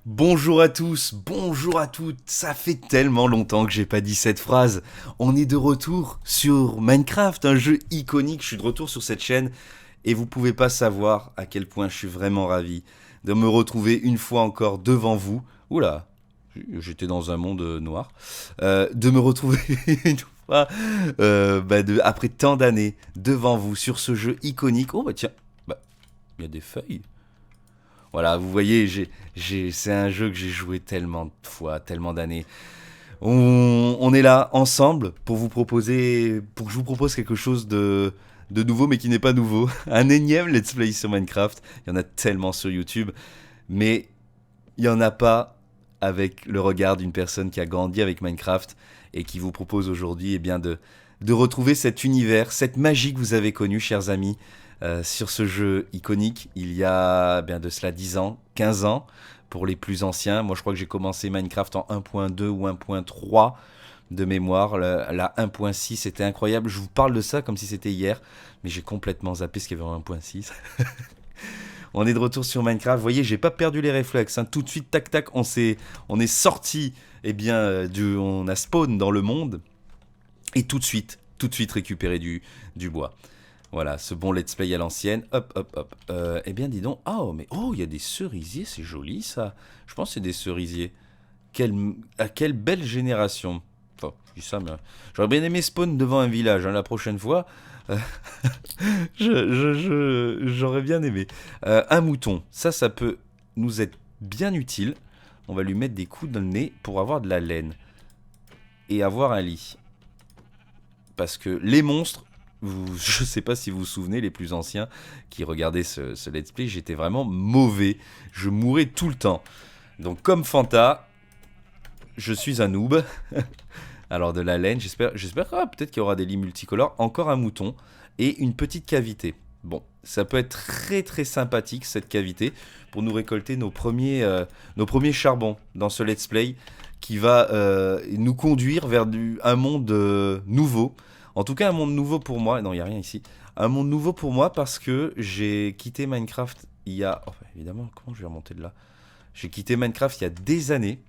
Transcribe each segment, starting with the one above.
Bonjour à tous, bonjour à toutes, ça fait tellement longtemps que j'ai pas dit cette phrase. On est de retour sur Minecraft, un jeu iconique, je suis de retour sur cette chaîne et vous pouvez pas savoir à quel point je suis vraiment ravi de me retrouver une fois encore devant vous. Oula, j'étais dans un monde noir. De me retrouver une fois, après tant d'années, devant vous sur ce jeu iconique. Oh bah tiens, bah, il y a des feuilles. Voilà, vous voyez, c'est un jeu que j'ai joué tellement de fois, tellement d'années. On est là ensemble pour vous proposer, pour que je vous propose quelque chose de nouveau, mais qui n'est pas nouveau. Un énième let's play sur Minecraft. Il y en a tellement sur YouTube, mais il y en a pas avec le regard d'une personne qui a grandi avec Minecraft et qui vous propose aujourd'hui de retrouver cet univers, cette magie que vous avez connue, chers amis, sur ce jeu iconique il y a bien de cela 10 ans, 15 ans pour les plus anciens. Moi je crois que j'ai commencé Minecraft en 1.2 ou 1.3 de mémoire. La 1.6 c'était incroyable. Je vous parle de ça comme si c'était hier, mais j'ai complètement zappé ce qu'il y avait en 1.6. On est de retour sur Minecraft. Vous voyez, j'ai pas perdu les réflexes. Hein. Tout de suite, tac tac, on est sorti. Eh bien, on a spawn dans le monde et tout de suite récupérer du bois. Voilà, ce bon let's play à l'ancienne. Hop, hop, hop. Eh bien, dis donc. Oh, mais oh, il y a des cerisiers, c'est joli ça. Je pense que c'est des cerisiers. Quelle belle génération. Enfin, je dis ça, mais j'aurais bien aimé spawn devant un village hein, la prochaine fois. Euh, j'aurais bien aimé. Un mouton, ça peut nous être bien utile. On va lui mettre des coups dans le nez pour avoir de la laine et avoir un lit. Parce que les monstres, je sais pas si vous vous souvenez, les plus anciens qui regardaient ce let's play, j'étais vraiment mauvais. Je mourais tout le temps. Donc comme Fanta, je suis un noob. Alors de la laine, j'espère peut-être qu'il y aura des lits multicolores. Encore un mouton et une petite cavité. Bon, ça peut être très très sympathique cette cavité pour nous récolter nos premiers charbons dans ce let's play qui va nous conduire vers un monde nouveau. En tout cas un monde nouveau pour moi. Non, il n'y a rien ici. Un monde nouveau pour moi parce que j'ai quitté Minecraft il y a... Oh, évidemment, comment je vais remonter de là? J'ai quitté Minecraft il y a des années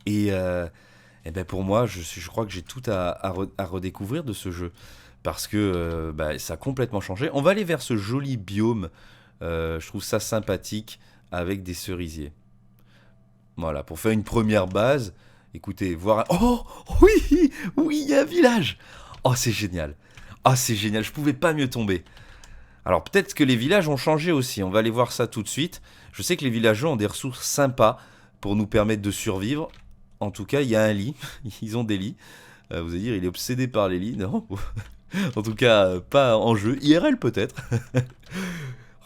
et... et ben pour moi, je crois que j'ai tout à redécouvrir de ce jeu. Parce que ça a complètement changé. On va aller vers ce joli biome. Je trouve ça sympathique avec des cerisiers. Voilà, pour faire une première base. Écoutez, voir un... Oh oui, oui, il y a un village. Oh, c'est génial. Ah, c'est génial, je pouvais pas mieux tomber. Alors peut-être que les villages ont changé aussi. On va aller voir ça tout de suite. Je sais que les villageois ont des ressources sympas pour nous permettre de survivre. En tout cas, il y a un lit. Ils ont des lits. Vous allez dire, il est obsédé par les lits. Non. En tout cas, pas en jeu. IRL peut-être.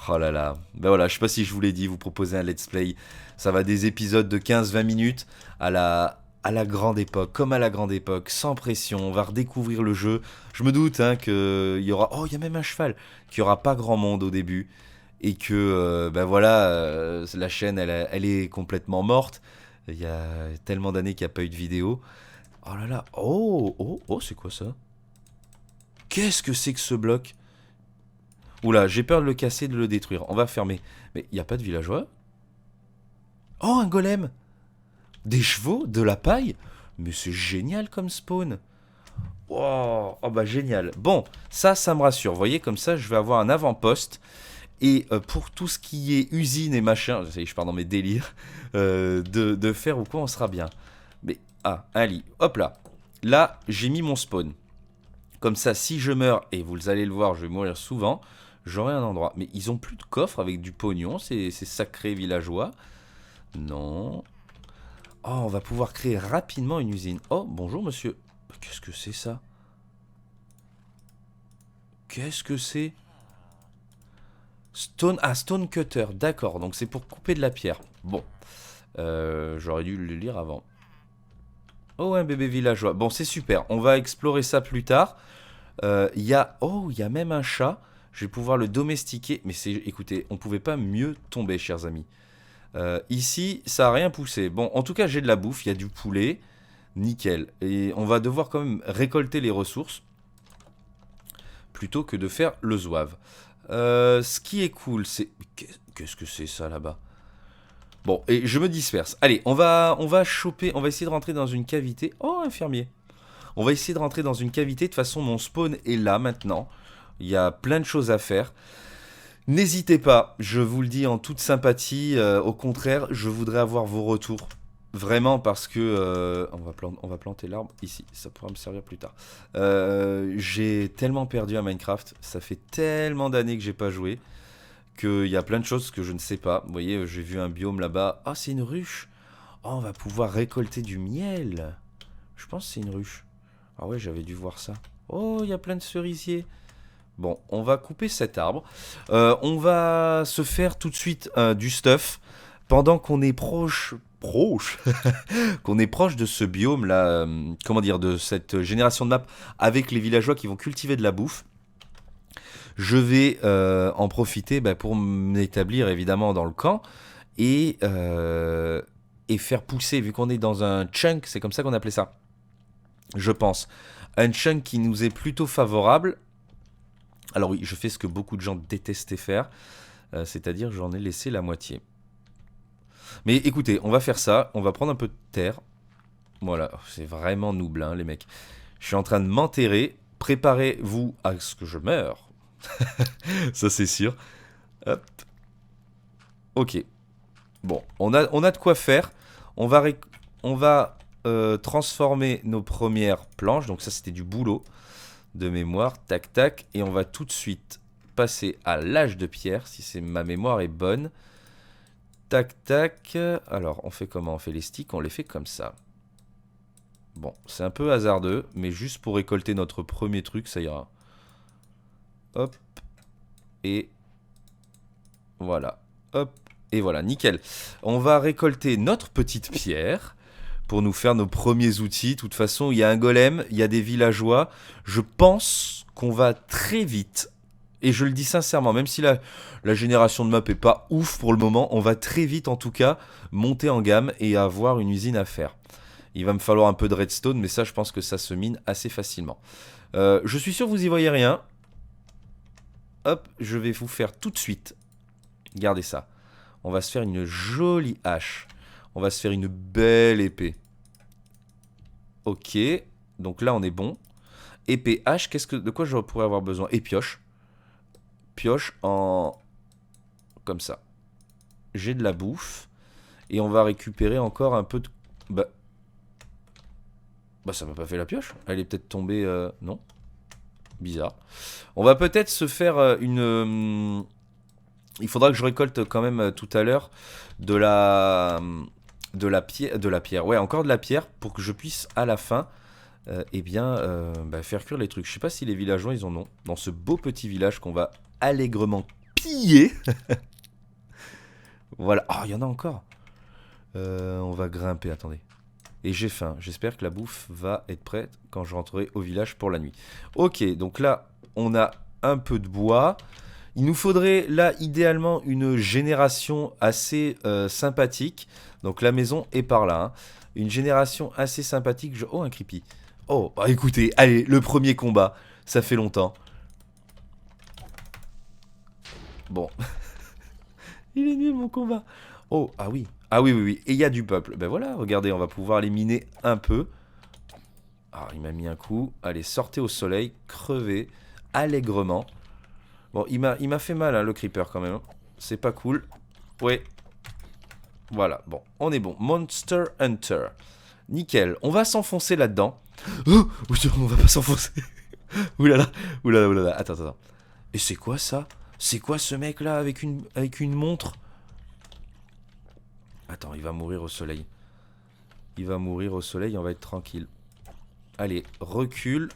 Oh là là. Ben voilà, je sais pas si je vous l'ai dit, vous proposez un let's play. Ça va des épisodes de 15-20 minutes à la grande époque, comme à la grande époque, sans pression. On va redécouvrir le jeu. Je me doute hein, qu'il y aura... Oh, il y a même un cheval. Qu'il y aura pas grand monde au début. Et que, ben voilà, la chaîne, elle est complètement morte. Il y a tellement d'années qu'il n'y a pas eu de vidéo. Oh là là. Oh, oh, oh, c'est quoi ça? Qu'est-ce que c'est que ce bloc? Oula, j'ai peur de le casser, de le détruire. On va fermer. Mais il n'y a pas de villageois? Oh, un golem! Des chevaux? De la paille? Mais c'est génial comme spawn. Oh, oh bah génial. Bon, ça me rassure. Vous voyez, comme ça, je vais avoir un avant-poste. Et pour tout ce qui est usine et machin, je pars dans mes délires, de faire ou quoi, on sera bien. Mais, ah, un lit. Hop là. Là, j'ai mis mon spawn. Comme ça, si je meurs, et vous allez le voir, je vais mourir souvent, j'aurai un endroit. Mais ils ont plus de coffre avec du pognon, ces sacrés villageois. Non. Oh, on va pouvoir créer rapidement une usine. Oh, bonjour monsieur. Qu'est-ce que c'est ça? Qu'est-ce que c'est? Stone cutter, d'accord. Donc c'est pour couper de la pierre. Bon. J'aurais dû le lire avant. Oh, un bébé villageois. Bon, c'est super. On va explorer ça plus tard. Oh, il y a même un chat. Je vais pouvoir le domestiquer. Mais c'est, écoutez, on pouvait pas mieux tomber, chers amis. Ici, ça a rien poussé. Bon, en tout cas, j'ai de la bouffe. Il y a du poulet. Nickel. Et on va devoir quand même récolter les ressources plutôt que de faire le zouave. Ce qui est cool, c'est... Qu'est-ce que c'est ça là-bas? Bon, et je me disperse. Allez, on va choper, on va essayer de rentrer dans une cavité. Oh, un fermier. On va essayer de rentrer dans une cavité. De toute façon, mon spawn est là maintenant. Il y a plein de choses à faire. N'hésitez pas, je vous le dis en toute sympathie. Au contraire, je voudrais avoir vos retours. Vraiment parce que... on va planter l'arbre ici. Ça pourra me servir plus tard. J'ai tellement perdu à Minecraft. Ça fait tellement d'années que j'ai pas joué. Qu'il y a plein de choses que je ne sais pas. Vous voyez, j'ai vu un biome là-bas. Ah, c'est une ruche. Oh, on va pouvoir récolter du miel. Je pense que c'est une ruche. Ah ouais, j'avais dû voir ça. Oh, il y a plein de cerisiers. Bon, on va couper cet arbre. On va se faire tout de suite du stuff. Pendant qu'on est proche qu'on est proche de ce biome là, comment dire, de cette génération de map avec les villageois qui vont cultiver de la bouffe. Je vais en profiter pour m'établir évidemment dans le camp et faire pousser, vu qu'on est dans un chunk, c'est comme ça qu'on appelait ça, je pense, un chunk qui nous est plutôt favorable. Alors oui, je fais ce que beaucoup de gens détestaient faire, c'est-à-dire j'en ai laissé la moitié. Mais écoutez, on va faire ça, on va prendre un peu de terre. Voilà, c'est vraiment noob hein, les mecs. Je suis en train de m'enterrer, préparez-vous à ce que je meure. Ça c'est sûr. Hop. Ok. Bon, on a de quoi faire. On va transformer nos premières planches. Donc ça c'était du boulot de mémoire. Tac tac. Et on va tout de suite passer à l'âge de pierre. Si ma mémoire est bonne. Tac tac. Alors on fait comment? On fait les sticks. On les fait comme ça. Bon, c'est un peu hasardeux. Mais juste pour récolter notre premier truc, ça ira. Hop. Et voilà. Hop. Et voilà, nickel. On va récolter notre petite pierre pour nous faire nos premiers outils. De toute façon, il y a un golem, il y a des villageois. Je pense qu'on va très vite, et je le dis sincèrement, même si la génération de map est pas ouf pour le moment, on va très vite en tout cas monter en gamme et avoir une usine à faire. Il va me falloir un peu de redstone, mais ça je pense que ça se mine assez facilement. Je suis sûr que vous y voyez rien. Hop, je vais vous faire tout de suite. Regardez ça. On va se faire une jolie hache. On va se faire une belle épée. Ok. Donc là, on est bon. Épée, hache, de quoi je pourrais avoir besoin? Et pioche. Pioche en... Comme ça. J'ai de la bouffe. Et on va récupérer encore un peu de... Bah, ça m'a pas fait la pioche. Elle est peut-être tombée... Non. Bizarre. On va peut-être se faire une... Il faudra que je récolte quand même tout à l'heure de la pierre. Ouais, encore de la pierre pour que je puisse à la fin faire cuire les trucs. Je sais pas si les villageois ils en ont dans ce beau petit village qu'on va allègrement piller. Voilà. Oh, il y en a encore. On va grimper, attendez. Et j'ai faim. J'espère que la bouffe va être prête quand je rentrerai au village pour la nuit. Ok, donc là, on a un peu de bois. Il nous faudrait là idéalement une génération assez sympathique. Donc la maison est par là. Hein. Une génération assez sympathique. Oh, un creepy. Oh, bah écoutez, allez, le premier combat. Ça fait longtemps. Bon. Il est nul mon combat. Oh, ah oui. Ah oui, oui, oui. Et il y a du peuple. Ben voilà, regardez, on va pouvoir les miner un peu. Ah, il m'a mis un coup. Allez, sortez au soleil, crevez allègrement. Bon, il m'a fait mal, hein, le creeper, quand même. C'est pas cool. Ouais. Voilà, bon, on est bon. Monster Hunter. Nickel. On va s'enfoncer là-dedans. Oh, on va pas s'enfoncer. Oulala, oulala, oulala. Attends, attends. Et c'est quoi ça? C'est quoi ce mec-là avec une montre? Attends, il va mourir au soleil. Il va mourir au soleil, on va être tranquille. Allez, recule.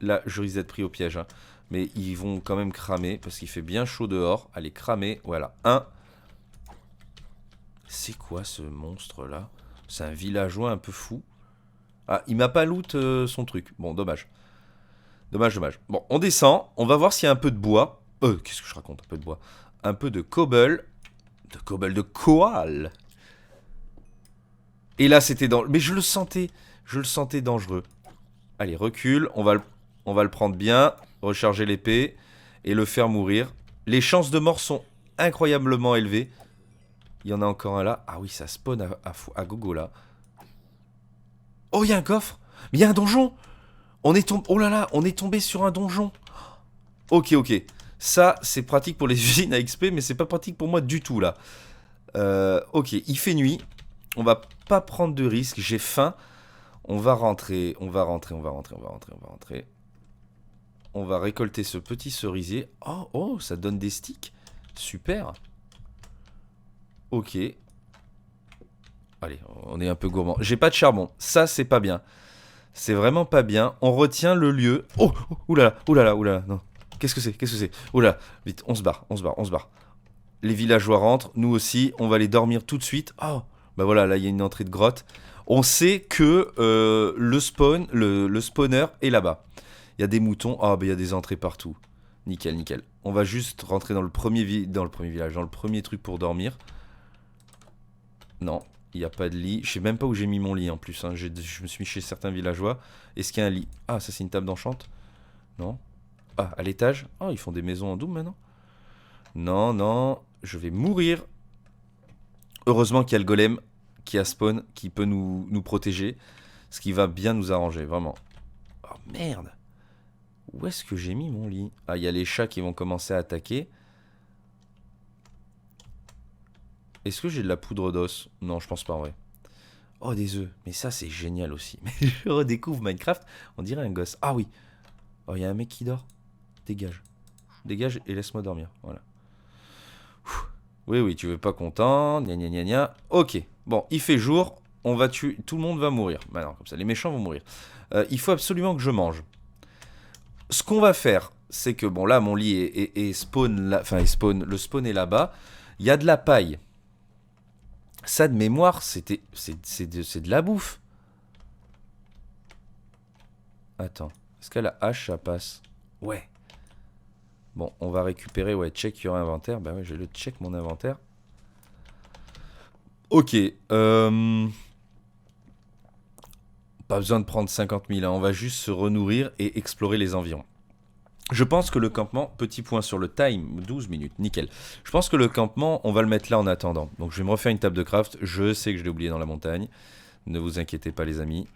Là, je risque d'être pris au piège, hein. Mais ils vont quand même cramer parce qu'il fait bien chaud dehors. Allez, cramer. Voilà. Un. C'est quoi ce monstre là? C'est un villageois un peu fou. Ah, il m'a pas loot son truc. Bon, dommage. Dommage, dommage. Bon, on descend. On va voir s'il y a un peu de bois. Qu'est-ce que je raconte? Un peu de bois. Un peu de cobble. De koal. Et là, c'était dans... Mais je le sentais. Je le sentais dangereux. Allez, recule. On va le prendre bien. Recharger l'épée. Et le faire mourir. Les chances de mort sont incroyablement élevées. Il y en a encore un là. Ah oui, ça spawn à gogo là. Oh, il y a un coffre. Mais il y a un donjon. Oh là là, on est tombé sur un donjon. Ok, ok. Ça, c'est pratique pour les usines à XP, mais c'est pas pratique pour moi du tout là. Ok, il fait nuit. On va pas prendre de risques. J'ai faim. On va rentrer. On va récolter ce petit cerisier. Oh, oh, ça donne des sticks. Super. Ok. Allez, on est un peu gourmand. J'ai pas de charbon. Ça, c'est pas bien. C'est vraiment pas bien. On retient le lieu. Oh, oulala, oulala, oulala. Non. Qu'est-ce que c'est? Oulala. Vite, on se barre. Les villageois rentrent. Nous aussi. On va aller dormir tout de suite. Oh, bah voilà, là, il y a une entrée de grotte. On sait que le spawner est là-bas. Il y a des moutons. Ah, bah il y a des entrées partout. Nickel, nickel. On va juste rentrer dans le premier village, dans le premier truc pour dormir. Non, il n'y a pas de lit. Je sais même pas où j'ai mis mon lit en plus. Hein. Je me suis mis chez certains villageois. Est-ce qu'il y a un lit? Ah, ça c'est une table d'enchante? Non. Ah, à l'étage? Oh, ils font des maisons en double maintenant? Non, non. Je vais mourir. Heureusement qu'il y a le golem qui a spawn, qui peut nous protéger. Ce qui va bien nous arranger, vraiment. Oh merde. Où est-ce que j'ai mis mon lit? Ah, il y a les chats qui vont commencer à attaquer. Est-ce que j'ai de la poudre d'os? Non, je pense pas en vrai. Oh, des œufs. Mais ça, c'est génial aussi. Mais je redécouvre Minecraft. On dirait un gosse. Ah oui. Oh, il y a un mec qui dort. Dégage. Dégage et laisse-moi dormir. Voilà. Oui, oui, tu veux pas content. Gna gna gna gna. Ok. Bon, il fait jour. On va tuer. Tout le monde va mourir. Maintenant, comme ça, les méchants vont mourir. Il faut absolument que je mange. Ce qu'on va faire, c'est que, bon, là, mon lit est spawn. Enfin, le spawn est là-bas. Il y a de la paille. Ça, de mémoire, c'est de la bouffe. Attends. Est-ce qu'à la hache, ça passe? Ouais. Bon, on va récupérer. Ouais, check your inventaire. Bah ouais, je vais le check mon inventaire. Ok. Pas besoin de prendre 50 000. Hein. On va juste se renourrir et explorer les environs. Je pense que le campement, petit point sur le time, 12 minutes, nickel. Je pense que le campement, on va le mettre là en attendant. Donc je vais me refaire une table de craft. Je sais que je l'ai oublié dans la montagne. Ne vous inquiétez pas les amis.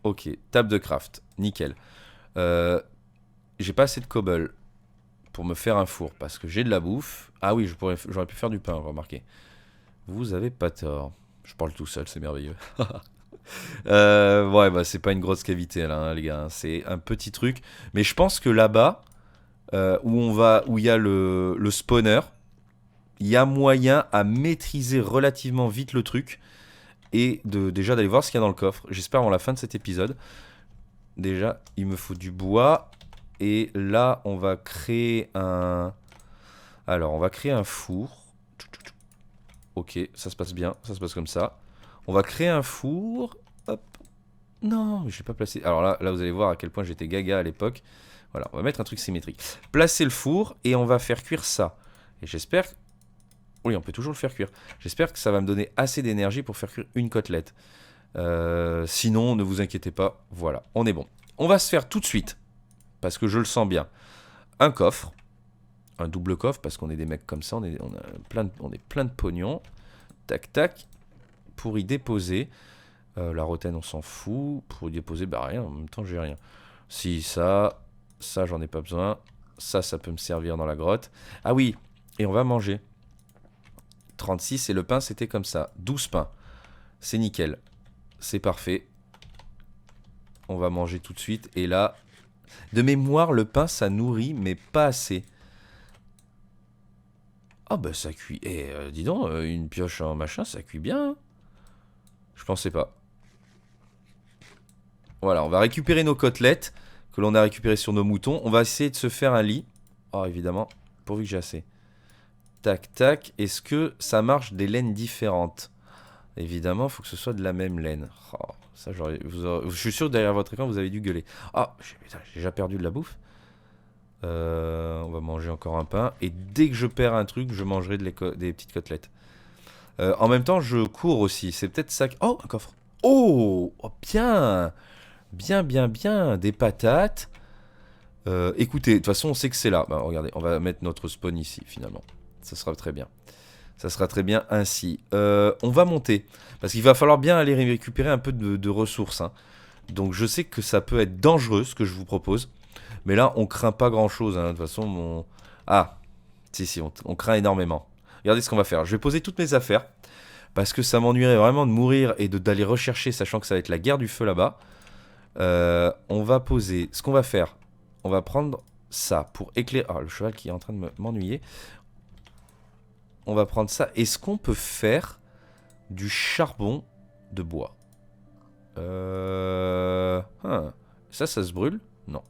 Ok, table de craft, nickel. J'ai pas assez de cobble pour me faire un four parce que j'ai de la bouffe. Ah oui, j'aurais pu faire du pain, remarquez. Vous avez pas tort. Je parle tout seul, c'est merveilleux. Ouais, bah c'est pas une grosse cavité là, hein, les gars. Hein. C'est un petit truc. Mais je pense que là-bas, où il y a le spawner, il y a moyen à maîtriser relativement vite le truc et déjà d'aller voir ce qu'il y a dans le coffre. J'espère avant la fin de cet épisode. Déjà, il me faut du bois et là, on va créer un. Alors, on va créer un four. Ok, ça se passe bien, ça se passe comme ça. On va créer un four. Hop. Non, mais je l'ai pas placé. Alors là, vous allez voir à quel point j'étais gaga à l'époque. Voilà, on va mettre un truc symétrique. Placer le four et on va faire cuire ça. Et j'espère... Oui, on peut toujours le faire cuire. J'espère que ça va me donner assez d'énergie pour faire cuire une côtelette. Sinon, ne vous inquiétez pas. Voilà, on est bon. On va se faire tout de suite, parce que je le sens bien, un coffre. Un double coffre, parce qu'on est des mecs comme ça. On est plein de pognon. Tac, tac. Pour y déposer... la rotaine, on s'en fout. Pour y déposer, bah rien. En même temps, j'ai rien. Si, ça, j'en ai pas besoin. Ça peut me servir dans la grotte. Ah oui, et on va manger. 36, et le pain, c'était comme ça. 12 pains. C'est nickel. C'est parfait. On va manger tout de suite. Et là, de mémoire, le pain, ça nourrit, mais pas assez. Ah bah ça cuit. Et dis donc, une pioche en machin, ça cuit bien. Hein. Je pensais pas. Voilà, on va récupérer nos côtelettes que l'on a récupérées sur nos moutons. On va essayer de se faire un lit. Oh, évidemment, pourvu que j'ai assez. Tac, tac. Est-ce que ça marche des laines différentes? Évidemment, il faut que ce soit de la même laine. Oh, ça, je suis sûr que derrière votre écran, vous avez dû gueuler. Ah, j'ai déjà perdu de la bouffe. On va manger encore un pain. Et dès que je perds un truc, je mangerai des petites côtelettes. En même temps, je cours aussi. C'est peut-être ça... Oh, un coffre. Oh, bien. Bien, bien, bien. Des patates. Écoutez, de toute façon, on sait que c'est là. Bah, regardez, on va mettre notre spawn ici, finalement. Ça sera très bien. Ça sera très bien ainsi. On va monter. Parce qu'il va falloir bien aller récupérer un peu de ressources. Hein. Donc je sais que ça peut être dangereux ce que je vous propose. Mais là, on craint pas grand-chose. Hein. De toute façon, Ah, si, on craint énormément. Regardez ce qu'on va faire. Je vais poser toutes mes affaires. Parce que ça m'ennuierait vraiment de mourir et d'aller rechercher, sachant que ça va être la guerre du feu là-bas. On va poser... Ce qu'on va faire, on va prendre ça pour éclairer... Ah, le cheval qui est en train de m'ennuyer. On va prendre ça. Est-ce qu'on peut faire du charbon de bois? Ça se brûle? Non.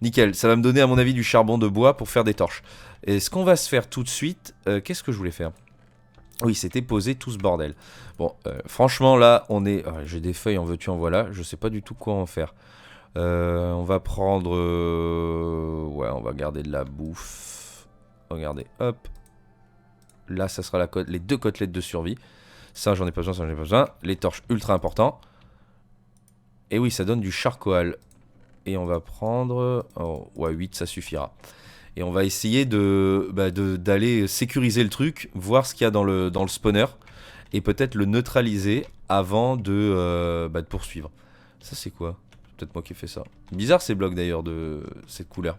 Nickel, ça va me donner à mon avis du charbon de bois pour faire des torches. Et ce qu'on va se faire tout de suite... Qu'est-ce que je voulais faire? Oui, c'était poser tout ce bordel. Bon, franchement, là, on est... j'ai des feuilles, en veux-tu, en voilà. Je sais pas du tout quoi en faire. On va prendre... Ouais, on va garder de la bouffe. Regardez, hop. Là, ça sera les 2 côtelettes de survie. Ça, j'en ai pas besoin, ça, j'en ai pas besoin. Les torches, ultra important. Et oui, ça donne du charcoal. Et on va prendre... Oh, ouais, 8, ça suffira. Et on va essayer d'aller sécuriser le truc, voir ce qu'il y a dans le spawner, et peut-être le neutraliser avant de poursuivre. Ça c'est quoi? Peut-être moi qui ai fait ça. Bizarre ces blocs d'ailleurs de cette couleur.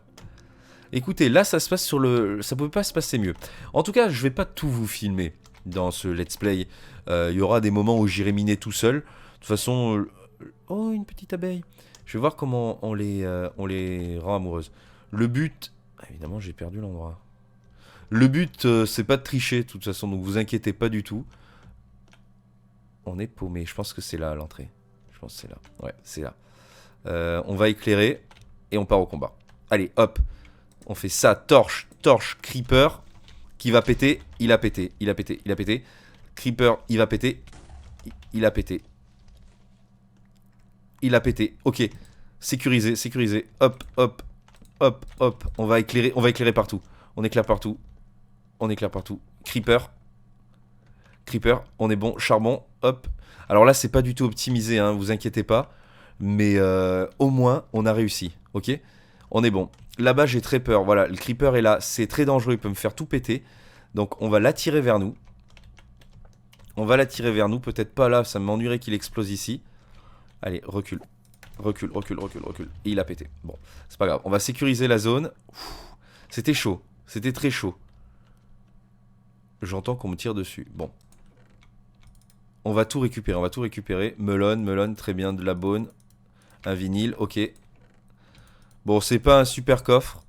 Écoutez, là ça se passe sur le... Ça pouvait pas se passer mieux. En tout cas, je vais pas tout vous filmer dans ce let's play. Il y aura des moments où j'irai miner tout seul. De toute façon... Oh, une petite abeille. Je vais voir comment on les rend amoureuses. Le but... Évidemment, j'ai perdu l'endroit. Le but, c'est pas de tricher, de toute façon, donc vous inquiétez pas du tout. On est paumé. Je pense que c'est là, l'entrée. Je pense que c'est là. Ouais, c'est là. On va éclairer et on part au combat. Allez, hop. On fait ça. Torche, creeper. Qui va péter? Il a pété. Il a pété. Il a pété. Creeper, il va péter. Il a pété. Il a pété. Ok. Sécurisé, sécurisé. Hop, hop. Hop, hop, on va éclairer partout. On éclaire partout. On éclaire partout. Creeper. Creeper, on est bon. Charbon, hop. Alors là, c'est pas du tout optimisé, hein, vous inquiétez pas. Mais au moins, on a réussi, ok? On est bon. Là-bas, j'ai très peur. Voilà, le creeper est là. C'est très dangereux, il peut me faire tout péter. Donc, on va l'attirer vers nous. On va l'attirer vers nous. Peut-être pas là, ça m'ennuierait qu'il explose ici. Allez, recule. Recule, recule, recule, recule. Et il a pété. Bon, c'est pas grave. On va sécuriser la zone. C'était chaud. C'était très chaud. J'entends qu'on me tire dessus. Bon. On va tout récupérer. On va tout récupérer. Melon, très bien. De la bone. Un vinyle, ok. Bon, c'est pas un super coffre.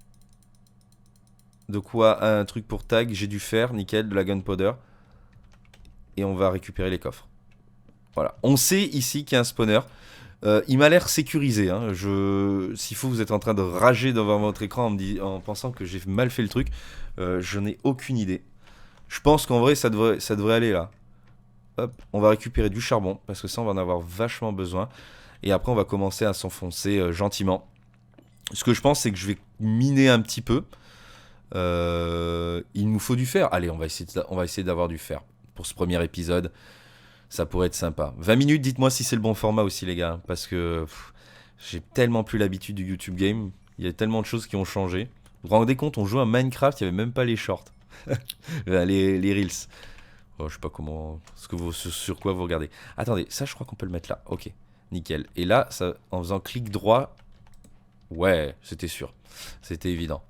De quoi? Un truc pour tag. J'ai du fer, nickel. De la gunpowder. Et on va récupérer les coffres. Voilà. On sait ici qu'il y a un spawner. Il m'a l'air sécurisé. Hein. S'il faut, vous êtes en train de rager devant votre écran en pensant que j'ai mal fait le truc. Je n'ai aucune idée. Je pense qu'en vrai, ça devrait aller là. Hop, on va récupérer du charbon parce que ça, on va en avoir vachement besoin. Et après, on va commencer à s'enfoncer gentiment. Ce que je pense, c'est que je vais miner un petit peu. Il nous faut du fer. Allez, on va essayer d'avoir du fer pour ce premier épisode. Ça pourrait être sympa. 20 minutes, dites-moi si c'est le bon format aussi, les gars. Parce que j'ai tellement plus l'habitude du YouTube Game. Il y a tellement de choses qui ont changé. Vous vous rendez compte, on joue à Minecraft, il n'y avait même pas les shorts. les Reels. Oh, je sais pas comment... sur quoi vous regardez. Attendez, ça je crois qu'on peut le mettre là. Ok, nickel. Et là, ça, en faisant clic droit... Ouais, c'était sûr. C'était évident.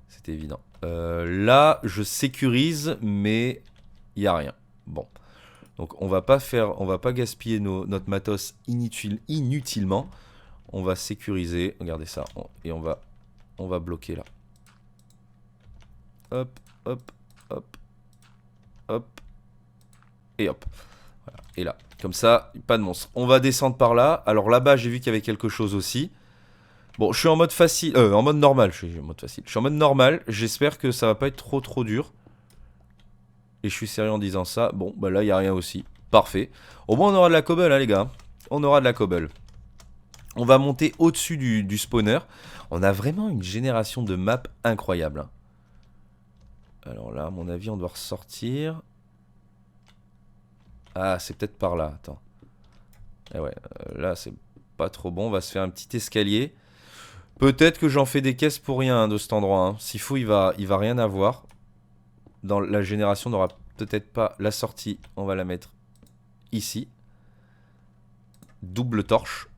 C'était évident. Là, je sécurise, mais il n'y a rien. Bon. Donc on va pas gaspiller notre matos inutilement. On va sécuriser. Regardez ça. Et on va bloquer là. Hop, hop, hop, hop. Et hop. Voilà. Et là. Comme ça, pas de monstre. On va descendre par là. Alors là-bas, j'ai vu qu'il y avait quelque chose aussi. Bon, je suis en mode facile. En mode normal. Je suis en mode facile. Je suis en mode normal. J'espère que ça va pas être trop dur. Et je suis sérieux en disant ça. Bon, bah là, il n'y a rien aussi. Parfait. Au moins, on aura de la cobble, hein, les gars. On aura de la cobble. On va monter au-dessus du spawner. On a vraiment une génération de maps incroyable. Hein. Alors là, à mon avis, on doit ressortir. Ah, c'est peut-être par là. Attends. Eh ouais, là, c'est pas trop bon. On va se faire un petit escalier. Peut-être que j'en fais des caisses pour rien hein, de cet endroit. Hein. S'il faut, il va rien avoir. dans la génération, n'aura peut-être pas la sortie. On va la mettre ici. Double torche.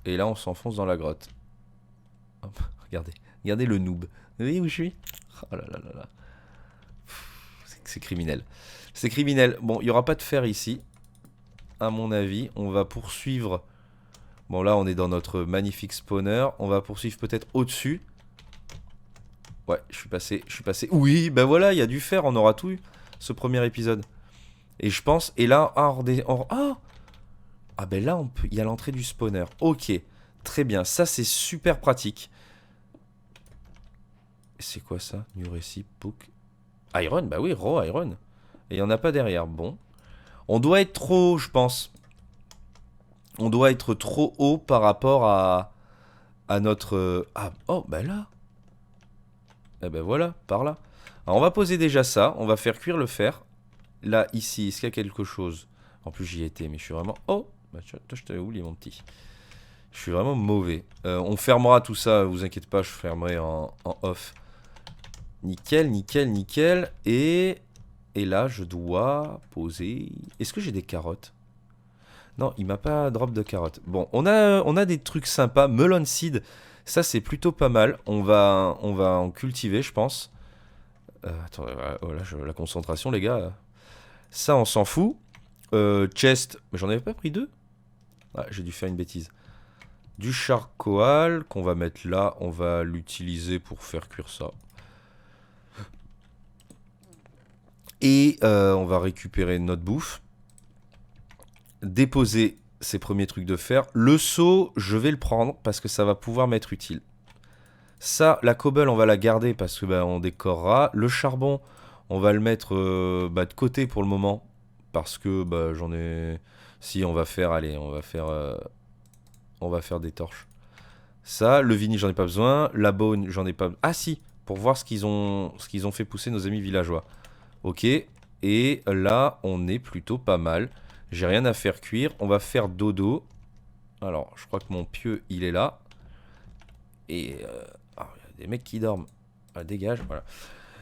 Et là, on s'enfonce dans la grotte. Hop, regardez. Regardez le noob. Vous voyez où je suis? Oh là là là là. C'est criminel. C'est criminel. Bon, il n'y aura pas de fer ici. À mon avis, on va poursuivre. Bon, là, on est dans notre magnifique spawner. On va poursuivre peut-être au-dessus. Ouais, je suis passé. Oui, ben voilà, il y a du fer. On aura tout eu, ce premier épisode. Et je pense... Et là, ah ben là, il y a l'entrée du spawner. Ok, très bien. Ça, c'est super pratique. C'est quoi ça? New Recipe Book. Iron, bah oui, raw iron. Et il n'y en a pas derrière. Bon. On doit être trop haut, je pense. On doit être trop haut par rapport à notre... Ah, oh, bah là. Eh ben voilà, par là. Alors, on va poser déjà ça. On va faire cuire le fer. Là, ici, est-ce qu'il y a quelque chose? En plus, j'y étais, mais je suis vraiment... Oh, bah toi, je t'avais oublié, mon petit. Je suis vraiment mauvais. On fermera tout ça, vous inquiétez pas, je fermerai en off. Nickel, nickel, nickel. Et là, je dois poser... Est-ce que j'ai des carottes? Non, il m'a pas drop de carottes. Bon, on a des trucs sympas. Melon seed, ça c'est plutôt pas mal. On va en cultiver, je pense. Attendez, voilà, la concentration, les gars. Ça, on s'en fout. Chest, mais j'en avais pas pris deux. Ah, j'ai dû faire une bêtise. Du charcoal qu'on va mettre là. On va l'utiliser pour faire cuire ça. Et on va récupérer notre bouffe. Déposer ces premiers trucs de fer. Le seau, je vais le prendre parce que ça va pouvoir m'être utile. Ça, la cobble, on va la garder parce que on décorera. Le charbon, on va le mettre de côté pour le moment. Parce que j'en ai... Si, on va faire... Allez, on va faire des torches. Ça, le vinyle, j'en ai pas besoin. La bone, j'en ai pas... Ah si, pour voir ce qu'ils ont fait pousser nos amis villageois. Ok, et là, on est plutôt pas mal. J'ai rien à faire cuire. On va faire dodo. Alors, je crois que mon pieu, il est là. Et... il y a des mecs qui dorment. Ah, dégage, voilà.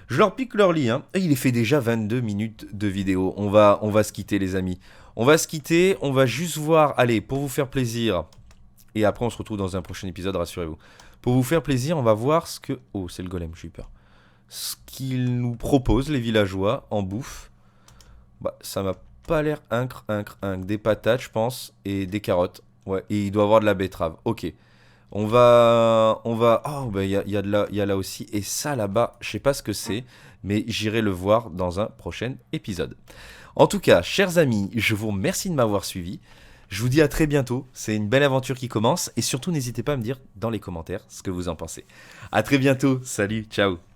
Je leur pique leur lit, hein. Et il est fait déjà 22 minutes de vidéo. On va se quitter, les amis. On va se quitter. On va juste voir... Allez, pour vous faire plaisir... Et après, on se retrouve dans un prochain épisode, rassurez-vous. Pour vous faire plaisir, on va voir ce que... Oh, c'est le golem, j'ai eu peur. Ce qu'ils nous proposent, les villageois, en bouffe. Ça m'a pas l'air incre. Des patates, je pense, et des carottes. Ouais, et il doit y avoir de la betterave. Ok. On va... Oh, il y a là aussi. Et ça, là-bas, je sais pas ce que c'est, mais j'irai le voir dans un prochain épisode. En tout cas, chers amis, je vous remercie de m'avoir suivi. Je vous dis à très bientôt, c'est une belle aventure qui commence et surtout n'hésitez pas à me dire dans les commentaires ce que vous en pensez. À très bientôt, salut, ciao.